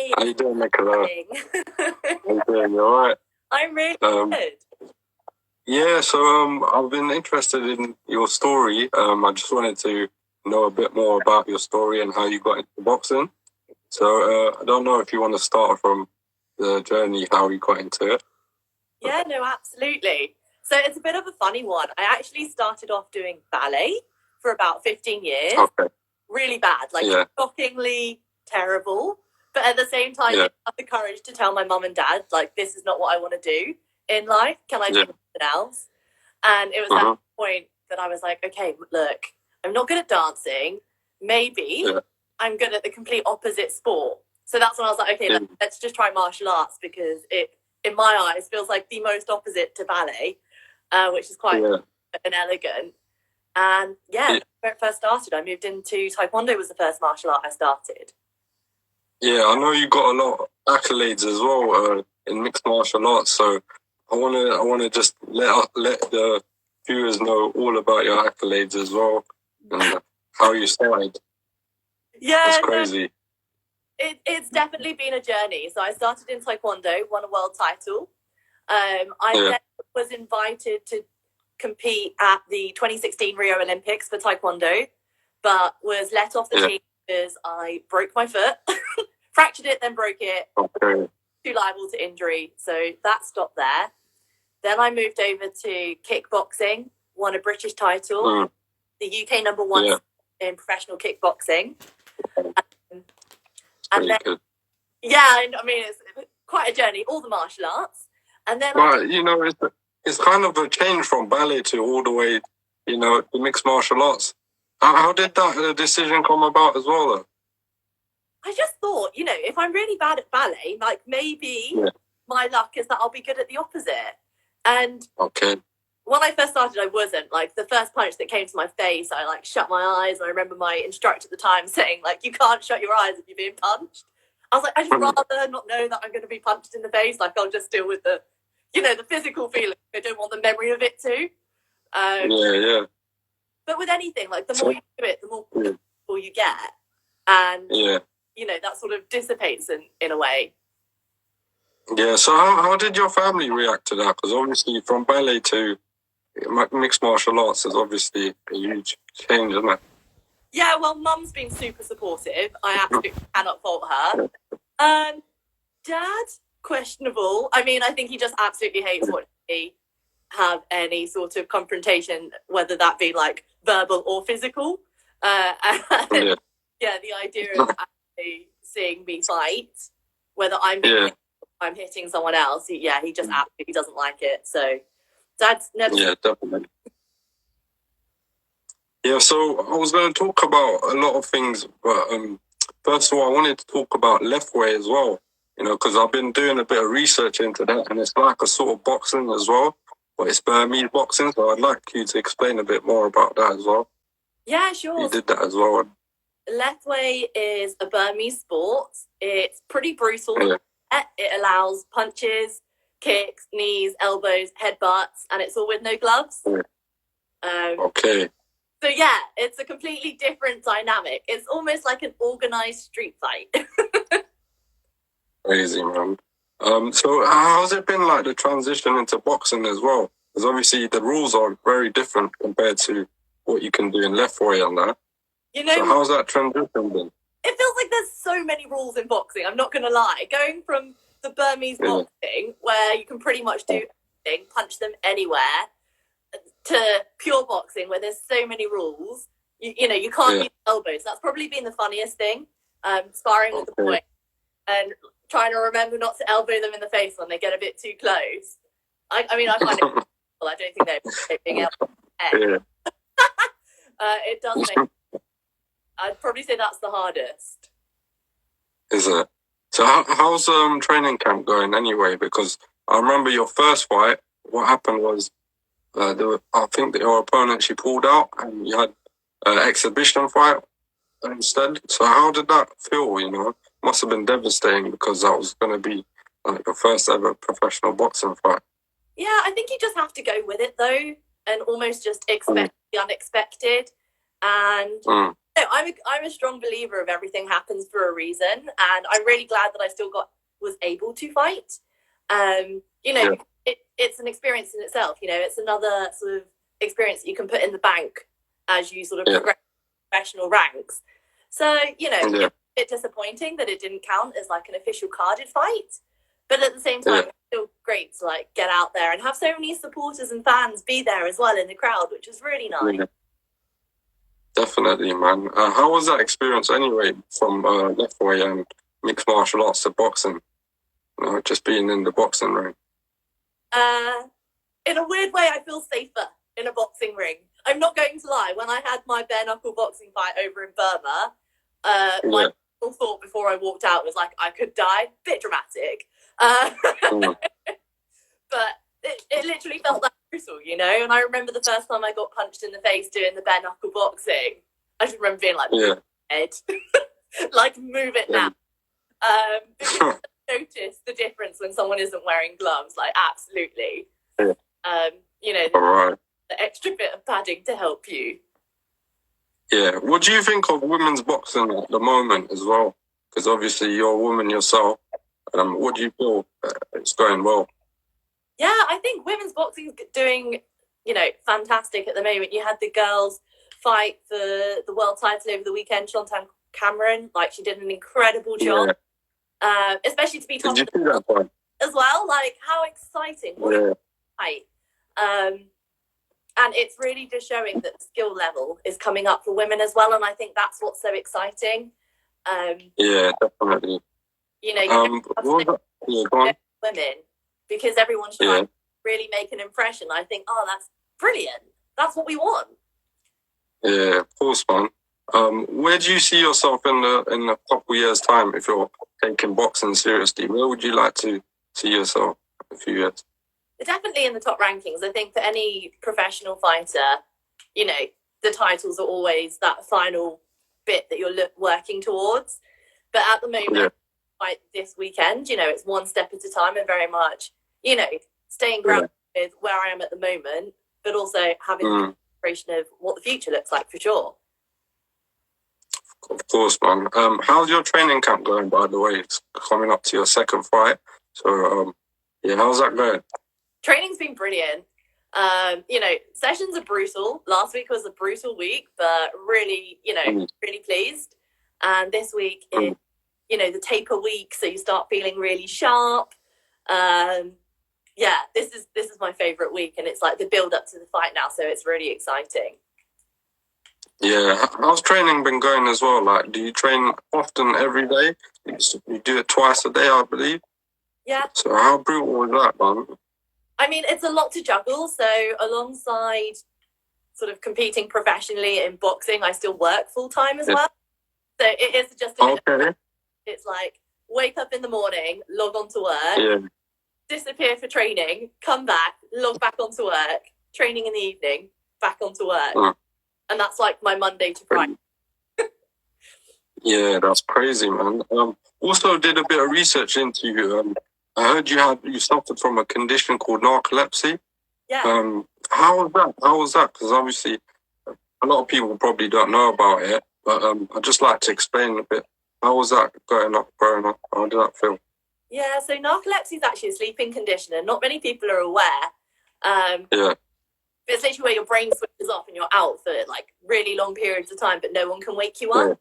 Hey, How you doing, Nicola? darling. How you doing? You all right? I'm really good. Yeah, so I've been interested in your story. I just wanted to know a bit more about your story and how you got into boxing. So I don't know if you want to start from the journey, how you got into it. Yeah, no, absolutely. So it's a bit of a funny one. I actually started off doing ballet for about 15 years. Okay. Really bad, like Yeah. shockingly terrible. But at the same time, Yeah. I had the courage to tell my mum and dad, like, this is not what I want to do in life. Can I do something else? And it was that point that I was like, okay, look, I'm not good at dancing. Maybe I'm good at the complete opposite sport. So that's when I was like, okay, let's just try martial arts, because it, in my eyes, feels like the most opposite to ballet, which is quite inelegant. And when it first started, I moved into taekwondo. Was the first martial art I started. Yeah, I know you got a lot of accolades as well in mixed martial arts. So I wanna just let the viewers know all about your accolades as well and how you started. Yeah, that's crazy. It's definitely been a journey. So I started in taekwondo, won a world title. I then was invited to compete at the 2016 Rio Olympics for taekwondo, but was let off the team because I broke my foot, fractured it, then broke it. Okay. Too liable to injury, so that stopped there. Then I moved over to kickboxing, won a British title, the UK number one in professional kickboxing. And then, good. I mean, it's quite a journey, all the martial arts. And then it's kind of a change from ballet to all the way, the mixed martial arts. How did that decision come about as well, though? I just thought, if I'm really bad at ballet, like maybe my luck is that I'll be good at the opposite. And when I first started, I wasn't. Like, the first punch that came to my face, I shut my eyes. And I remember my instructor at the time saying, you can't shut your eyes if you're being punched. I was like, I'd just rather not know that I'm going to be punched in the face. Like, I'll just deal with the physical feeling. I don't want the memory of it too. But with anything, the more you do it, the more comfortable you get. And, that sort of dissipates in a way. Yeah, so how did your family react to that? Because obviously from ballet to mixed martial arts is obviously a huge change, isn't it? Yeah, well, Mum's been super supportive. I absolutely cannot fault her. Dad, questionable. I mean, I think he just absolutely hates watching me have any sort of confrontation, whether that be verbal or physical. The idea of actually seeing me fight, whether I'm hitting someone else, he just absolutely doesn't like it. So Dad's never... Yeah, definitely. Yeah, so I was going to talk about a lot of things, but first of all, I wanted to talk about lethwei as well, because I've been doing a bit of research into that, and it's like a sort of boxing as well, but it's Burmese boxing, so I'd like you to explain a bit more about that as well. Yeah, sure. You did that as well. Lethwei is a Burmese sport. It's pretty brutal. Yeah. It allows punches, kicks, knees, elbows, headbutts, and it's all with no gloves. So yeah, it's a completely different dynamic. It's almost like an organized street fight. Crazy, man. So how's it been the transition into boxing as well? Because obviously the rules are very different compared to what you can do in lethwei and that. So how's that transition been? It feels like there's so many rules in boxing, I'm not going to lie. Going from the Burmese boxing, where you can pretty much do anything, punch them anywhere, to pure boxing, where there's so many rules. You can't use elbows. That's probably been the funniest thing. Sparring with the boys and trying to remember not to elbow them in the face when they get a bit too close. I find it well, I don't think they're being elbowed. It does make... I'd probably say that's the hardest. Is it? So how's training camp going anyway? Because I remember your first fight, what happened was I think that your opponent, she pulled out and you had an exhibition fight instead. So how did that feel, Must have been devastating because that was going to be your first ever professional boxing fight. Yeah, I think you just have to go with it though and almost just expect the unexpected. And No, I'm a strong believer of everything happens for a reason, and I'm really glad that I still was able to fight. You know, it's an experience in itself. You know, it's another sort of experience that you can put in the bank as you sort of progress professional ranks. So, you know, it's a bit disappointing that it didn't count as like an official carded fight, but at the same time, it's still great to like get out there and have so many supporters and fans be there as well in the crowd, which is really nice. Yeah. Definitely, man. How was that experience anyway, from lethwei and mixed martial arts to boxing? You know, just being in the boxing ring. In a weird way, I feel safer in a boxing ring. I'm not going to lie. When I had my bare knuckle boxing fight over in Burma, my thought before I walked out was like, I could die. Bit dramatic. But it literally felt that brutal, you know? And I remember the first time I got punched in the face doing the bare knuckle boxing. I just remember being like, head. Like, move it now. Because I notice the difference when someone isn't wearing gloves. Like, absolutely. You know, the extra bit of padding to help you. Yeah. What do you think of women's boxing at the moment as well? Because obviously you're a woman yourself. What do you feel it's going well? Yeah, I think women's boxing is doing, you know, fantastic at the moment. You had the girls fight for the world title over the weekend, Chantal Cameron. Like, she did an incredible job. Especially to be top as well. Like, how exciting. What a fight. And it's really just showing that the skill level is coming up for women as well. And I think that's what's so exciting. Yeah, definitely. You know, women, because everyone's trying to really make an impression. I think, oh, that's brilliant. That's what we want. Yeah, of course, man. Where do you see yourself in a couple years' time if you're taking boxing seriously? Where would you like to see yourself in a few years? Definitely in the top rankings. I think for any professional fighter, you know, the titles are always that final bit that you're working towards. But at the moment, like this weekend, you know, it's one step at a time and very much, you know, staying grounded with where I am at the moment, but also having the inspiration of what the future looks like for sure. Of course, man. How's your training camp going, by the way? It's coming up to your second fight. So, how's that going? Training's been brilliant. You know, sessions are brutal. Last week was a brutal week, but really, you know, really pleased. And this week is, you know, the taper week, so you start feeling really sharp. This is my favorite week, and it's like the build up to the fight now, so it's really exciting. Yeah, how's training been going as well? Like, do you train often every day? You do it twice a day, I believe. Yeah. So how brutal was that, man? I mean, it's a lot to juggle. So alongside sort of competing professionally in boxing, I still work full time as well. So it is just a bit it's like wake up in the morning, log on to work, disappear for training, come back, log back onto work, training in the evening, back onto work. And that's like my Monday to Friday. Yeah, that's crazy, man. Also did a bit of research into you. I heard you suffered from a condition called narcolepsy. Yeah. How was that? Because obviously a lot of people probably don't know about it, but I'd just like to explain a bit. How was that growing up? How did that feel? Yeah, so narcolepsy is actually a sleeping condition, and not many people are aware. It's literally where your brain switches off and you're out for like really long periods of time, but no one can wake you up.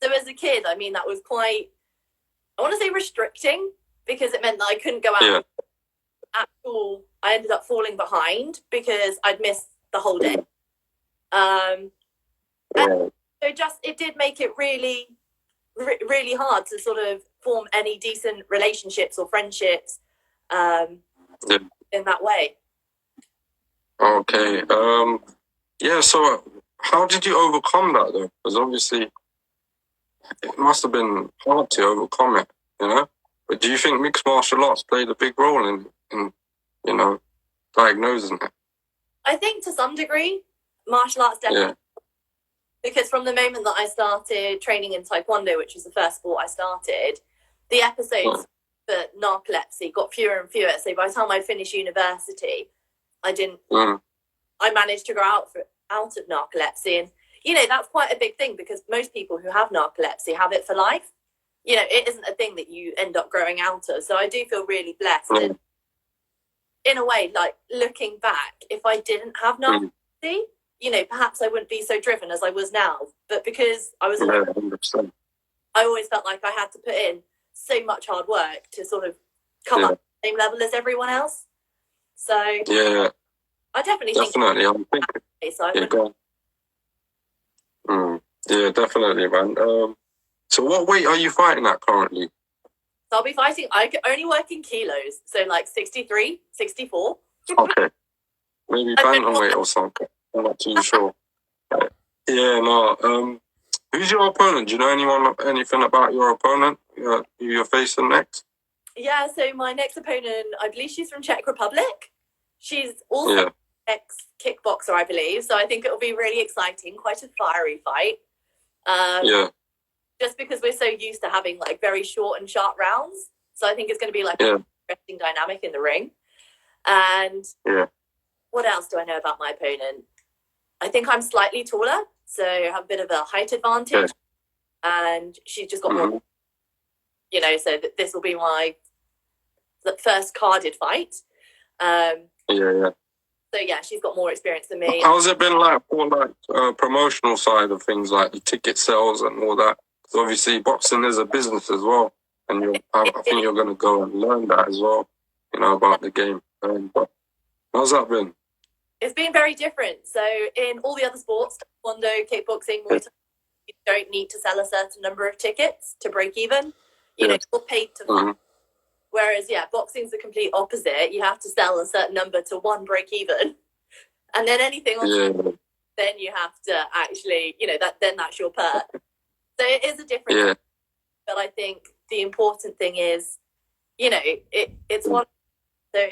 So as a kid, I mean, that was quite, I want to say restricting, because it meant that I couldn't go out at school. I ended up falling behind because I'd missed the whole day. And so it did make it really, really hard to sort of form any decent relationships or friendships in that way. Okay. So how did you overcome that though? Because obviously it must have been hard to overcome it, you know? But do you think mixed martial arts played a big role in you know, diagnosing it? I think to some degree, martial arts definitely. Because from the moment that I started training in taekwondo, which was the first sport I started, the episodes for narcolepsy got fewer and fewer. So by the time I finished university, I managed to grow out of narcolepsy. And, that's quite a big thing because most people who have narcolepsy have it for life. It isn't a thing that you end up growing out of. So I do feel really blessed. And in a way, like looking back, if I didn't have narcolepsy, perhaps I wouldn't be so driven as I was now. But because I was, I always felt like I had to put in so much hard work to sort of come up to the same level as everyone else. So I definitely think I'm thinking. so Yeah, definitely, man. So what weight are you fighting at currently? So I'll be fighting, I can only work in kilos, so like 63, 64. Okay. Maybe bantamweight or something. I'm not too sure. Yeah, no. Who's your opponent? Do you know anything about your opponent who you're facing next? Yeah, so my next opponent, I believe she's from Czech Republic. She's also ex-kickboxer, I believe. So I think it'll be really exciting, quite a fiery fight. Just because we're so used to having like very short and sharp rounds. So I think it's going to be like an interesting dynamic in the ring. And what else do I know about my opponent? I think I'm slightly taller, so I have a bit of a height advantage. And she's just got more, so this will be my first carded fight. So yeah, she's got more experience than me. How's it been like for promotional side of things, like the ticket sales and all that? Because obviously boxing is a business as well, and I think you're going to go and learn that as well, about the game. But how's that been? It's been very different. So in all the other sports, taekwondo, kickboxing, you don't need to sell a certain number of tickets to break even. You're paid to fight. Whereas, boxing's the complete opposite. You have to sell a certain number to break even. And then anything else, then you have to actually, then that's your perk. So it is a different but I think the important thing is, it's one. So,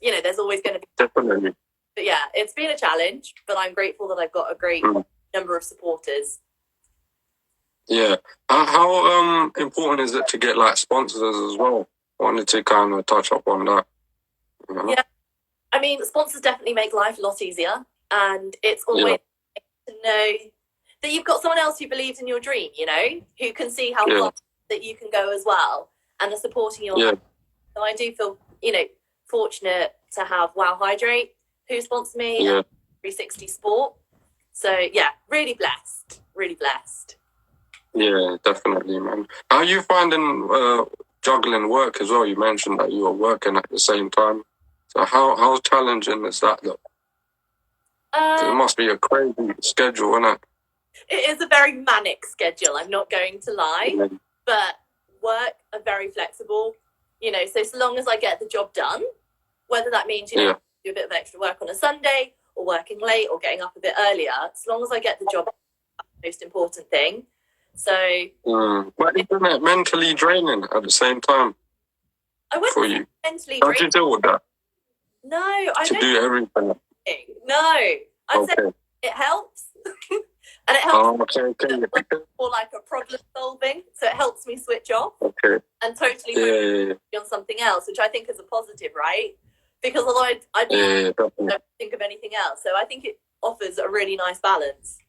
there's always going to be. Definitely. But yeah, it's been a challenge, but I'm grateful that I've got a great number of supporters. Yeah. How important is it to get like sponsors as well? I wanted to kind of touch up on that. Yeah. I mean, sponsors definitely make life a lot easier. And it's always nice to know that you've got someone else who believes in your dream, who can see how far that you can go as well and are supporting your life. So I do feel, fortunate to have Wow Hydrate who sponsor me and 360 Sport. So yeah, really blessed. Really blessed. Yeah, definitely, man. How are you finding juggling work as well? You mentioned that you were working at the same time. So how challenging is that, though? It must be a crazy schedule, isn't it? It is a very manic schedule, I'm not going to lie. But work are very flexible. So long as I get the job done, whether that means, do a bit of extra work on a Sunday or working late or getting up a bit earlier, as long as I get the job done, that's the most important thing. So, but isn't it mentally draining at the same time? I wouldn't for you. Mentally How draining. do you deal with that? No, I don't. To do everything. No, I'd say it helps, and it helps for like a problem solving. So it helps me switch off and totally focus on something else, which I think is a positive, right? Because otherwise I don't think of anything else. So I think it offers a really nice balance.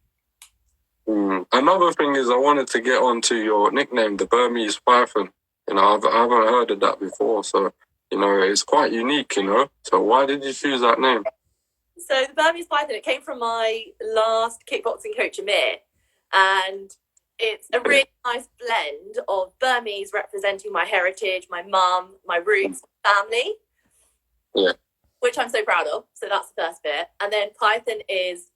Another thing is I wanted to get onto your nickname, the Burmese Python. I haven't heard of that before, so it's quite unique. So why did you choose that name? So the Burmese Python, it came from my last kickboxing coach, Amir, and it's a really nice blend of Burmese representing my heritage, my mum, my roots, family, which I'm so proud of. So that's the first bit, and then Python is,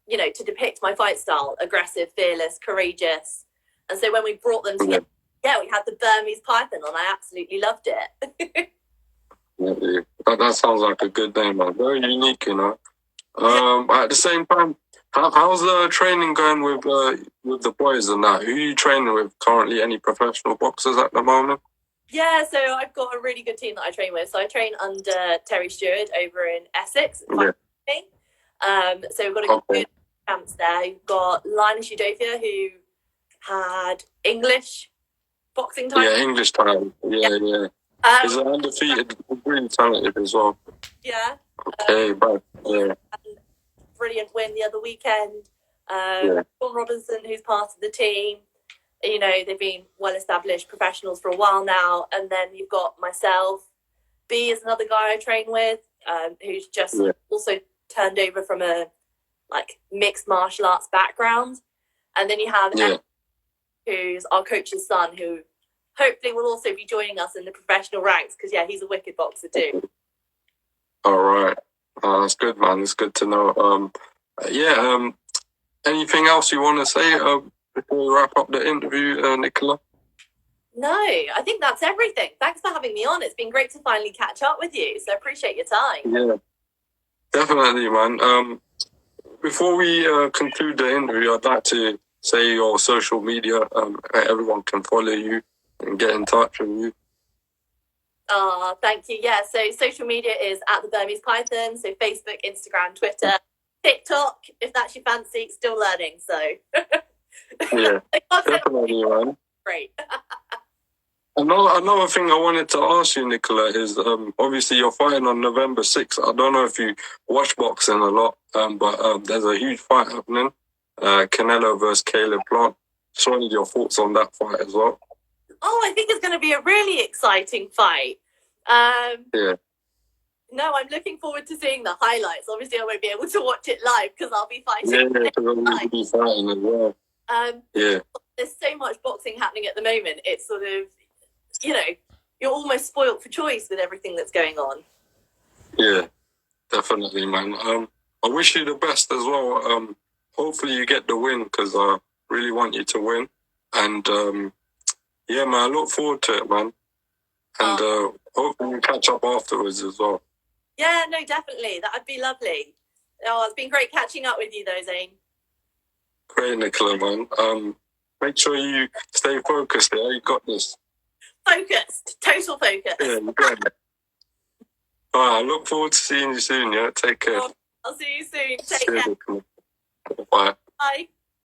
to depict my fight style: aggressive, fearless, courageous. And so when we brought them together, we had the Burmese Python, and I absolutely loved it. That sounds like a good name, man. Very unique, At the same time, how's the training going with the boys and that? Who are you training with currently? Any professional boxers at the moment? Yeah, so I've got a really good team that I train with. So I train under Terry Stewart over in Essex. So we've got a good camps there. You've got Linus Udofia, who had English boxing time. Yeah, English time. Yeah. He's an undefeated, really talented as well. Yeah. Okay, but brilliant win the other weekend. Sean Robinson, who's part of the team. You know, they've been well-established professionals for a while now. And then you've got myself. B is another guy I train with, who's just also turned over from a mixed martial arts background. And then you have Ed, who's our coach's son, who hopefully will also be joining us in the professional ranks because, he's a wicked boxer too. All right. That's good, man. It's good to know. Anything else you want to say before we wrap up the interview, Nicola? No, I think that's everything. Thanks for having me on. It's been great to finally catch up with you, so I appreciate your time. Yeah, definitely, man. Before we conclude the interview, I'd like to say your social media. Everyone can follow you and get in touch with you. Thank you. Yeah, so social media is at the Burmese Python, so Facebook, Instagram, Twitter, TikTok, if that's your fancy. Still learning, so. Yeah, definitely, man. Great. Another thing I wanted to ask you, Nicola, is obviously you're fighting on November 6th. I don't know if you watch boxing a lot, but there's a huge fight happening. Canelo versus Caleb Plant. Just wanted your thoughts on that fight as well. Oh, I think it's going to be a really exciting fight. No, I'm looking forward to seeing the highlights. Obviously, I won't be able to watch it live because I'll be fighting. Yeah, because I'll be fighting as well. There's so much boxing happening at the moment. It's sort of, you're almost spoilt for choice with everything that's going on. Yeah, definitely, man. I wish you the best as well. Hopefully you get the win because I really want you to win. And man, I look forward to it, man. And hopefully we catch up afterwards as well. Yeah, no, definitely. That would be lovely. Oh, it's been great catching up with you though, Zane. Great, Nicola, man. Make sure you stay focused there. You got this. Focused. Total focus. Yeah, you got it. All right, I look forward to seeing you soon, yeah? Take care. I'll see you soon. Take care. Bye. Bye.